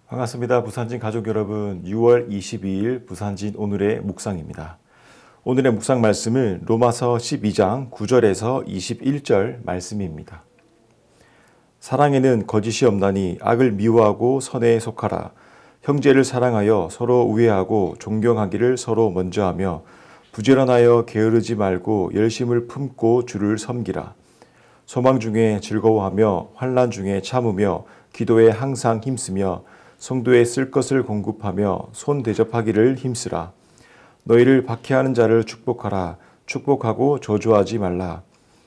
반갑습니다. 부산진 가족 여러분, 6월 22일 부산진 오늘의 묵상입니다. 오늘의 묵상 말씀은 로마서 12장 9절에서 21절 말씀입니다. 사랑에는 거짓이 없나니 악을 미워하고 선에 속하라. 형제를 사랑하여 서로 우애하고 존경하기를 서로 먼저 하며 부지런하여 게으르지 말고 열심을 품고 주를 섬기라. 소망 중에 즐거워하며 환난 중에 참으며 기도에 항상 힘쓰며 성도에 쓸 것을 공급하며 손 대접하기를 힘쓰라. 너희를 박해하는 자를 축복하라. 축복하고 저주하지 말라.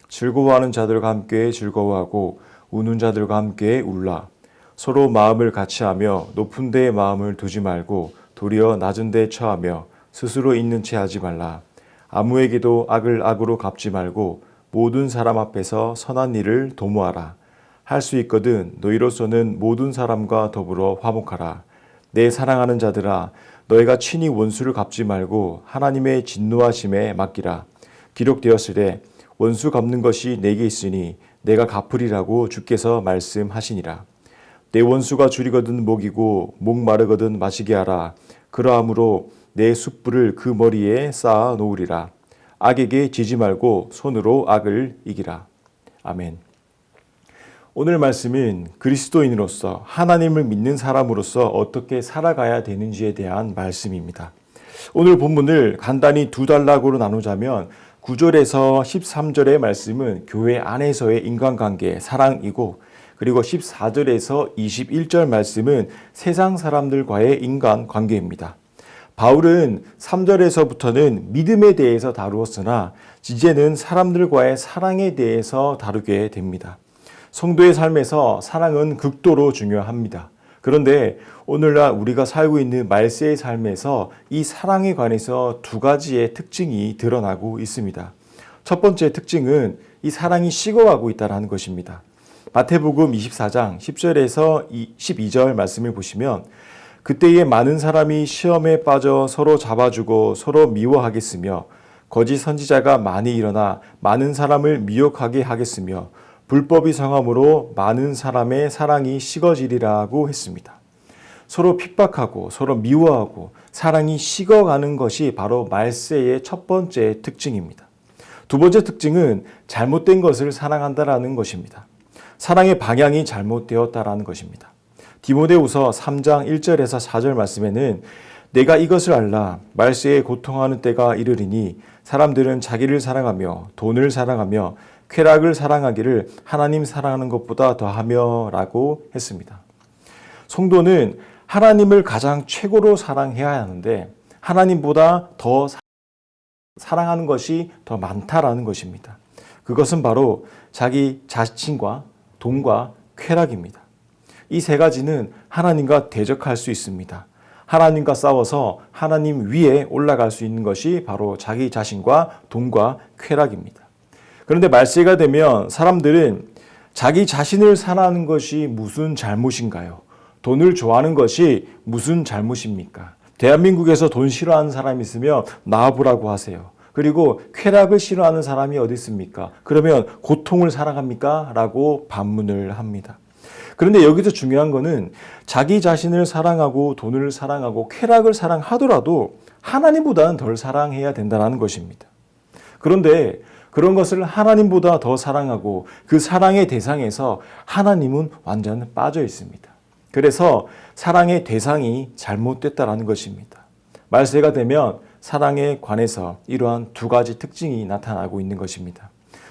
즐거워하는 자들과 함께 즐거워하고 우는 자들과 함께 울라. 서로 마음을 같이하며 높은 데에 마음을 두지 말고 도리어 낮은 데에 처하며 스스로 있는 채 하지 말라. 아무에게도 악을 악으로 갚지 말고 모든 사람 앞에서 선한 일을 도모하라. 할 수 있거든 너희로서는 모든 사람과 더불어 화목하라. 내 사랑하는 자들아, 너희가 친히 원수를 갚지 말고 하나님의 진노하심에 맡기라. 기록되었으되 원수 갚는 것이 내게 있으니 내가 갚으리라고 주께서 말씀하시니라. 내 원수가 줄이거든 먹이고 목마르거든 마시게 하라. 그러함으로 내 숯불을 그 머리에 쌓아 놓으리라. 악에게 지지 말고 손으로 악을 이기라. 아멘. 오늘 말씀은 그리스도인으로서 하나님을 믿는 사람으로서 어떻게 살아가야 되는지에 대한 말씀입니다. 오늘 본문을 간단히 두 단락으로 나누자면 9절에서 13절의 말씀은 교회 안에서의 인간관계, 사랑이고 그리고 14절에서 21절 말씀은 세상 사람들과의 인간관계입니다. 바울은 3절에서부터는 믿음에 대해서 다루었으나 이제는 사람들과의 사랑에 대해서 다루게 됩니다. 성도의 삶에서 사랑은 극도로 중요합니다. 그런데 오늘날 우리가 살고 있는 말세의 삶에서 이 사랑에 관해서 두 가지의 특징이 드러나고 있습니다. 첫 번째 특징은 이 사랑이 식어가고 있다는 것입니다. 마태복음 24장 10절에서 12절 말씀을 보시면 그때에 많은 사람이 시험에 빠져 서로 잡아주고 서로 미워하겠으며 거짓 선지자가 많이 일어나 많은 사람을 미혹하게 하겠으며 불법이 성함으로 많은 사람의 사랑이 식어지리라고 했습니다. 서로 핍박하고 서로 미워하고 사랑이 식어가는 것이 바로 말세의 첫 번째 특징입니다. 두 번째 특징은 잘못된 것을 사랑한다라는 것입니다. 사랑의 방향이 잘못되었다라는 것입니다. 디모데후서 3장 1절에서 4절 말씀에는 내가 이것을 알라. 말세에 고통하는 때가 이르리니 사람들은 자기를 사랑하며 돈을 사랑하며 쾌락을 사랑하기를 하나님 사랑하는 것보다 더하며 라고 했습니다. 성도는 하나님을 가장 최고로 사랑해야 하는데 하나님보다 더 사랑하는 것이 더 많다라는 것입니다. 그것은 바로 자기 자신과 돈과 쾌락입니다. 이 세 가지는 하나님과 대적할 수 있습니다. 하나님과 싸워서 하나님 위에 올라갈 수 있는 것이 바로 자기 자신과 돈과 쾌락입니다. 그런데 말세가 되면 사람들은 자기 자신을 사랑하는 것이 무슨 잘못인가요? 돈을 좋아하는 것이 무슨 잘못입니까? 대한민국에서 돈 싫어하는 사람이 있으면 나와보라고 하세요. 그리고 쾌락을 싫어하는 사람이 어디 있습니까? 그러면 고통을 사랑합니까? 라고 반문을 합니다. 그런데 여기서 중요한 거는 자기 자신을 사랑하고 돈을 사랑하고 쾌락을 사랑하더라도 하나님보다는 덜 사랑해야 된다는 것입니다. 그런데 그런 것을 하나님보다 더 사랑하고 그 사랑의 대상에서 하나님은 완전 빠져 있습니다. 그래서 사랑의 대상이 잘못됐다는 것입니다. 말세가 되면 사랑에 관해서 이러한 두 가지 특징이 나타나고 있는 것입니다.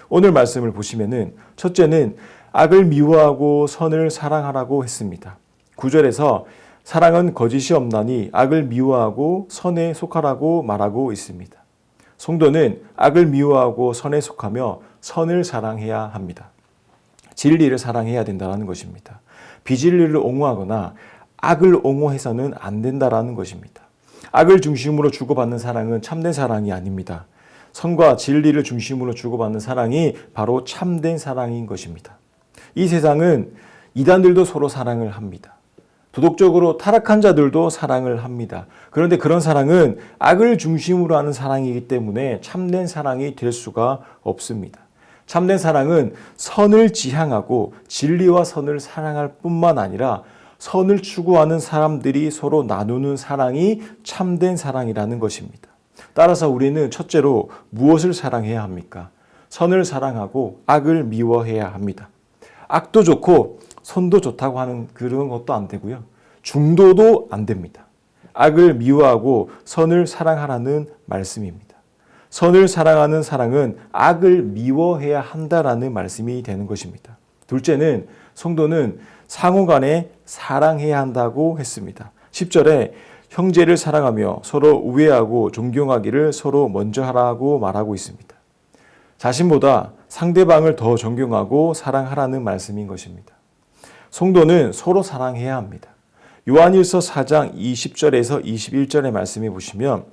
오늘 말씀을 보시면은 첫째는 악을 미워하고 선을 사랑하라고 했습니다. 9절에서 사랑은 거짓이 없나니 악을 미워하고 선에 속하라고 말하고 있습니다. 성도는 악을 미워하고 선에 속하며 선을 사랑해야 합니다. 진리를 사랑해야 된다는 것입니다. 비진리를 옹호하거나 악을 옹호해서는 안 된다는 것입니다. 악을 중심으로 주고받는 사랑은 참된 사랑이 아닙니다. 선과 진리를 중심으로 주고받는 사랑이 바로 참된 사랑인 것입니다. 이 세상은 이단들도 서로 사랑을 합니다. 도덕적으로 타락한 자들도 사랑을 합니다. 그런데 그런 사랑은 악을 중심으로 하는 사랑이기 때문에 참된 사랑이 될 수가 없습니다. 참된 사랑은 선을 지향하고 진리와 선을 사랑할 뿐만 아니라 선을 추구하는 사람들이 서로 나누는 사랑이 참된 사랑이라는 것입니다. 따라서 우리는 첫째로 무엇을 사랑해야 합니까? 선을 사랑하고 악을 미워해야 합니다. 악도 좋고 선도 좋다고 하는 그런 것도 안 되고요. 중도도 안 됩니다. 악을 미워하고 선을 사랑하라는 말씀입니다. 선을 사랑하는 사랑은 악을 미워해야 한다라는 말씀이 되는 것입니다. 둘째는 성도는 상호간에 사랑해야 한다고 했습니다. 10절에 형제를 사랑하며 서로 우애하고 존경하기를 서로 먼저 하라고 말하고 있습니다. 자신보다 상대방을 더 존경하고 사랑하라는 말씀인 것입니다. 성도는 서로 사랑해야 합니다. 요한일서 4장 20절에서 21절의 말씀에 보시면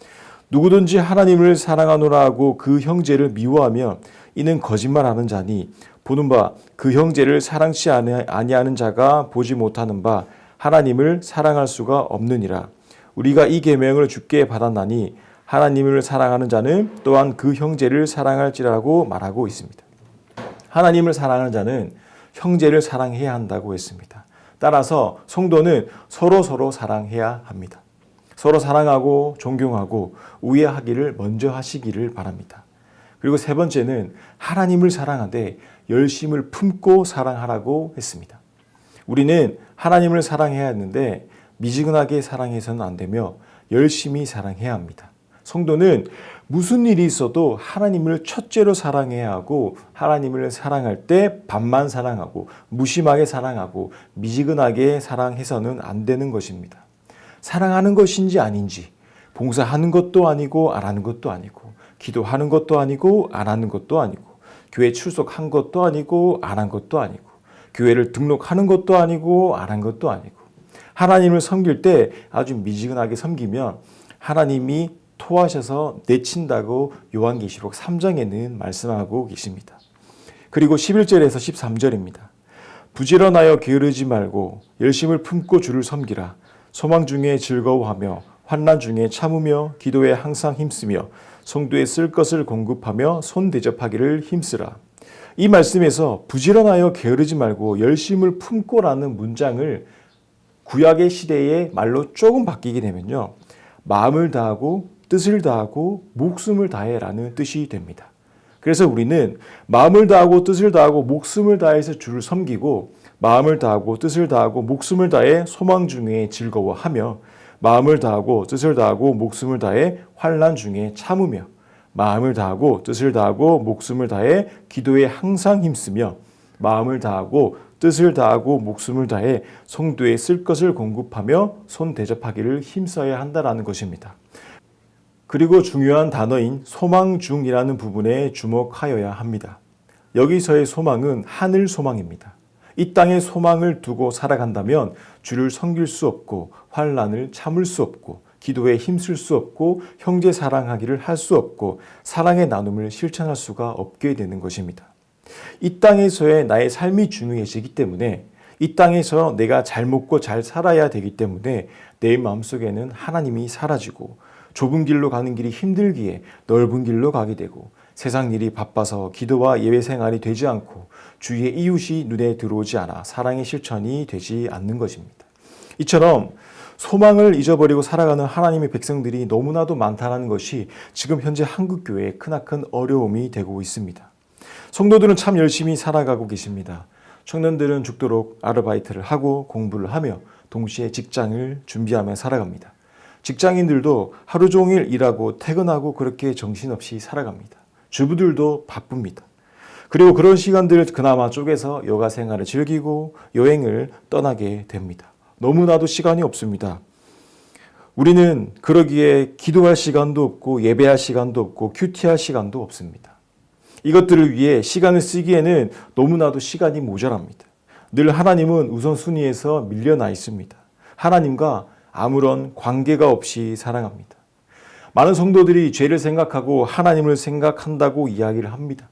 누구든지 하나님을 사랑하노라 하고 그 형제를 미워하며 이는 거짓말하는 자니 보는 바 그 형제를 사랑치 아니하는 자가 보지 못하는 바 하나님을 사랑할 수가 없느니라. 우리가 이 계명을 주께 받았나니 하나님을 사랑하는 자는 또한 그 형제를 사랑할지라고 말하고 있습니다. 하나님을 사랑하는 자는 형제를 사랑해야 한다고 했습니다. 따라서 성도는 서로 사랑해야 합니다. 서로 사랑하고 존경하고 우애하기를 먼저 하시기를 바랍니다. 그리고 세 번째는 하나님을 사랑하되 열심을 품고 사랑하라고 했습니다. 우리는 하나님을 사랑해야 하는데 미지근하게 사랑해서는 안 되며 열심히 사랑해야 합니다. 성도는 무슨 일이 있어도 하나님을 첫째로 사랑해야 하고 하나님을 사랑할 때 반만 사랑하고 무심하게 사랑하고 미지근하게 사랑해서는 안 되는 것입니다. 사랑하는 것인지 아닌지 봉사하는 것도 아니고 안 하는 것도 아니고 기도하는 것도 아니고 안 하는 것도 아니고 교회 출석한 것도 아니고 안 한 것도 아니고 교회를 등록하는 것도 아니고 안 한 것도 아니고 하나님을 섬길 때 아주 미지근하게 섬기면 하나님이 토하셔서 내친다고 요한계시록 3장에는 말씀하고 계십니다. 그리고 11절에서 13절입니다. 부지런하여 게으르지 말고 열심을 품고 주를 섬기라. 소망 중에 즐거워하며 환난 중에 참으며 기도에 항상 힘쓰며 성도에 쓸 것을 공급하며 손 대접하기를 힘쓰라. 이 말씀에서 부지런하여 게으르지 말고 열심을 품고라는 문장을 구약의 시대의 말로 조금 바뀌게 되면요. 마음을 다하고 뜻을 다하고 목숨을 다해라는 뜻이 됩니다. 그래서 우리는 마음을 다하고 뜻을 다하고 목숨을 다해서 주를 섬기고 마음을 다하고 뜻을 다하고 목숨을 다해 소망 중에 즐거워하며 마음을 다하고 뜻을 다하고 목숨을 다해 환난 중에 참으며 마음을 다하고 뜻을 다하고 목숨을 다해 기도에 항상 힘쓰며 마음을 다하고 뜻을 다하고 목숨을 다해 성도에 쓸 것을 공급하며 손 대접하기를 힘써야 한다라는 것입니다. 그리고 중요한 단어인 소망 중이라는 부분에 주목하여야 합니다. 여기서의 소망은 하늘 소망입니다. 이 땅에 소망을 두고 살아간다면 주를 섬길 수 없고 환난을 참을 수 없고 기도에 힘쓸 수 없고 형제 사랑하기를 할 수 없고 사랑의 나눔을 실천할 수가 없게 되는 것입니다. 이 땅에서의 나의 삶이 중요해지기 때문에 이 땅에서 내가 잘 먹고 잘 살아야 되기 때문에 내 마음속에는 하나님이 사라지고 좁은 길로 가는 길이 힘들기에 넓은 길로 가게 되고 세상 일이 바빠서 기도와 예배 생활이 되지 않고 주위의 이웃이 눈에 들어오지 않아 사랑의 실천이 되지 않는 것입니다. 이처럼 소망을 잊어버리고 살아가는 하나님의 백성들이 너무나도 많다는 것이 지금 현재 한국교회의 크나큰 어려움이 되고 있습니다. 성도들은 참 열심히 살아가고 계십니다. 청년들은 죽도록 아르바이트를 하고 공부를 하며 동시에 직장을 준비하며 살아갑니다. 직장인들도 하루 종일 일하고 퇴근하고 그렇게 정신없이 살아갑니다. 주부들도 바쁩니다. 그리고 그런 시간들을 그나마 쪼개서 여가 생활을 즐기고 여행을 떠나게 됩니다. 너무나도 시간이 없습니다. 우리는 그러기에 기도할 시간도 없고 예배할 시간도 없고 큐티할 시간도 없습니다. 이것들을 위해 시간을 쓰기에는 너무나도 시간이 모자랍니다. 늘 하나님은 우선순위에서 밀려나 있습니다. 하나님과 아무런 관계가 없이 살아갑니다. 많은 성도들이 죄를 생각하고 하나님을 생각한다고 이야기를 합니다.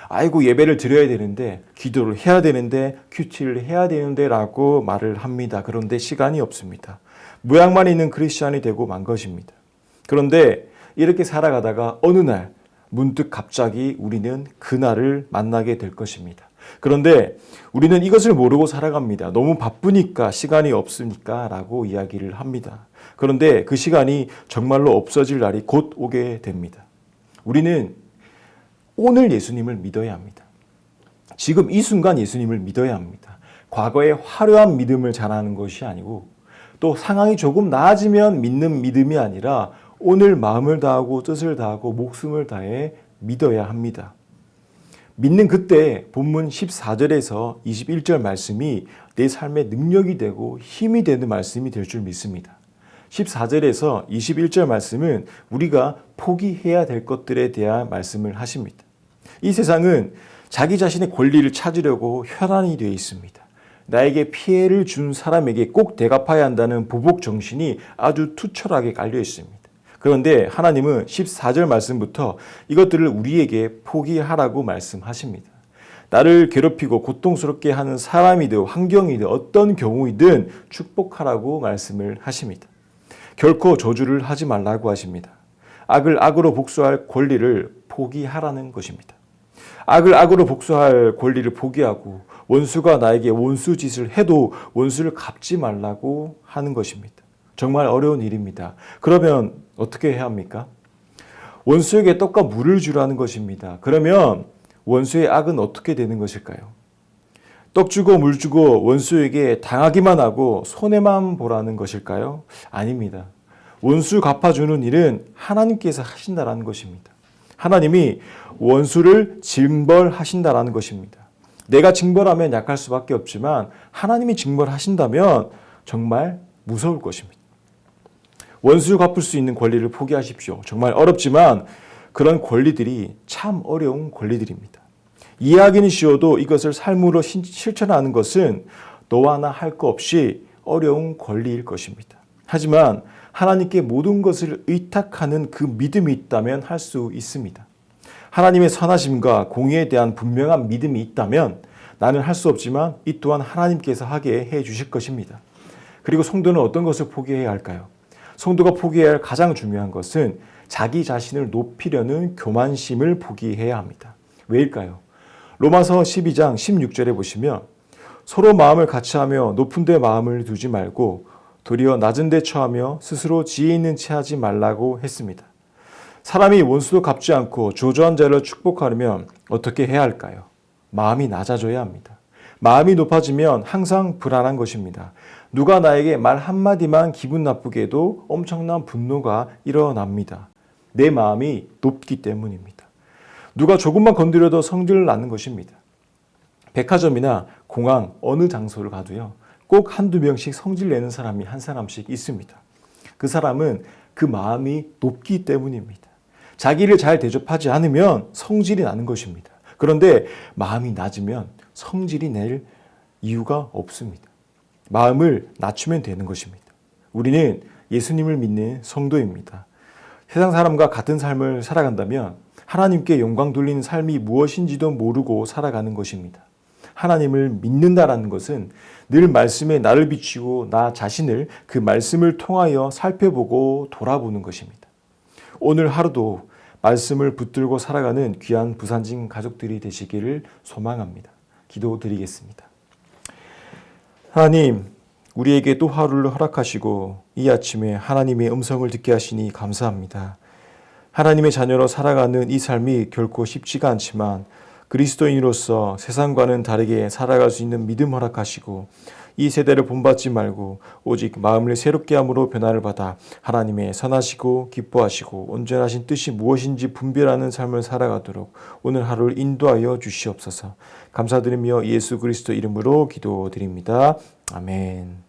아이고 예배를 드려야 되는데, 기도를 해야 되는데, 큐티를 해야 되는데 라고 말을 합니다. 그런데 시간이 없습니다. 모양만 있는 크리스찬이 되고 만 것입니다. 그런데 이렇게 살아가다가 어느 날 문득 갑자기 우리는 그날을 만나게 될 것입니다. 그런데 우리는 이것을 모르고 살아갑니다. 너무 바쁘니까, 시간이 없으니까 라고 이야기를 합니다. 그런데 그 시간이 정말로 없어질 날이 곧 오게 됩니다. 우리는 오늘 예수님을 믿어야 합니다. 지금 이 순간 예수님을 믿어야 합니다. 과거의 화려한 믿음을 자랑하는 것이 아니고, 또 상황이 조금 나아지면 믿는 믿음이 아니라 오늘 마음을 다하고 뜻을 다하고 목숨을 다해 믿어야 합니다. 믿는 그때 본문 14절에서 21절 말씀이 내 삶의 능력이 되고 힘이 되는 말씀이 될 줄 믿습니다. 14절에서 21절 말씀은 우리가 포기해야 될 것들에 대한 말씀을 하십니다. 이 세상은 자기 자신의 권리를 찾으려고 혈안이 되어 있습니다. 나에게 피해를 준 사람에게 꼭 대갚아야 한다는 보복 정신이 아주 투철하게 깔려 있습니다. 그런데 하나님은 14절 말씀부터 이것들을 우리에게 포기하라고 말씀하십니다. 나를 괴롭히고 고통스럽게 하는 사람이든 환경이든 어떤 경우이든 축복하라고 말씀을 하십니다. 결코 저주를 하지 말라고 하십니다. 악을 악으로 복수할 권리를 포기하라는 것입니다. 악을 악으로 복수할 권리를 포기하고 원수가 나에게 원수 짓을 해도 원수를 갚지 말라고 하는 것입니다. 정말 어려운 일입니다. 그러면 어떻게 해야 합니까? 원수에게 떡과 물을 주라는 것입니다. 그러면 원수의 악은 어떻게 되는 것일까요? 떡 주고 물 주고 원수에게 당하기만 하고 손해만 보라는 것일까요? 아닙니다. 원수 갚아주는 일은 하나님께서 하신다라는 것입니다. 하나님이 원수를 징벌하신다라는 것입니다. 내가 징벌하면 약할 수밖에 없지만 하나님이 징벌하신다면 정말 무서울 것입니다. 원수 갚을 수 있는 권리를 포기하십시오. 정말 어렵지만 그런 권리들이 참 어려운 권리들입니다. 이해하기는 쉬워도 이것을 삶으로 실천하는 것은 너와 나 할 거 없이 어려운 권리일 것입니다. 하지만 하나님께 모든 것을 의탁하는 그 믿음이 있다면 할 수 있습니다. 하나님의 선하심과 공의에 대한 분명한 믿음이 있다면 나는 할 수 없지만 이 또한 하나님께서 하게 해 주실 것입니다. 그리고 성도는 어떤 것을 포기해야 할까요? 성도가 포기해야 할 가장 중요한 것은 자기 자신을 높이려는 교만심을 포기해야 합니다. 왜일까요? 로마서 12장 16절에 보시면 서로 마음을 같이하며 높은 데 마음을 두지 말고 도리어 낮은 데 처하며 스스로 지혜 있는 채 하지 말라고 했습니다. 사람이 원수도 갚지 않고 저주한 자를 축복하려면 어떻게 해야 할까요? 마음이 낮아져야 합니다. 마음이 높아지면 항상 불안한 것입니다. 누가 나에게 말 한마디만 기분 나쁘게 해도 엄청난 분노가 일어납니다. 내 마음이 높기 때문입니다. 누가 조금만 건드려도 성질을 낳는 것입니다. 백화점이나 공항 어느 장소를 가도요. 꼭 한두 명씩 성질 내는 사람이 한 사람씩 있습니다. 그 사람은 그 마음이 높기 때문입니다. 자기를 잘 대접하지 않으면 성질이 나는 것입니다. 그런데 마음이 낮으면 성질이 낼 이유가 없습니다. 마음을 낮추면 되는 것입니다. 우리는 예수님을 믿는 성도입니다. 세상 사람과 같은 삶을 살아간다면 하나님께 영광 돌리는 삶이 무엇인지도 모르고 살아가는 것입니다. 하나님을 믿는다라는 것은 늘 말씀에 나를 비추고 나 자신을 그 말씀을 통하여 살펴보고 돌아보는 것입니다. 오늘 하루도 말씀을 붙들고 살아가는 귀한 부산진 가족들이 되시기를 소망합니다. 기도드리겠습니다. 하나님, 우리에게 또 하루를 허락하시고 이 아침에 하나님의 음성을 듣게 하시니 감사합니다. 하나님의 자녀로 살아가는 이 삶이 결코 쉽지가 않지만 그리스도인으로서 세상과는 다르게 살아갈 수 있는 믿음 허락하시고 이 세대를 본받지 말고 오직 마음을 새롭게 함으로 변화를 받아 하나님의 선하시고 기뻐하시고 온전하신 뜻이 무엇인지 분별하는 삶을 살아가도록 오늘 하루를 인도하여 주시옵소서. 감사드리며 예수 그리스도 이름으로 기도드립니다. 아멘.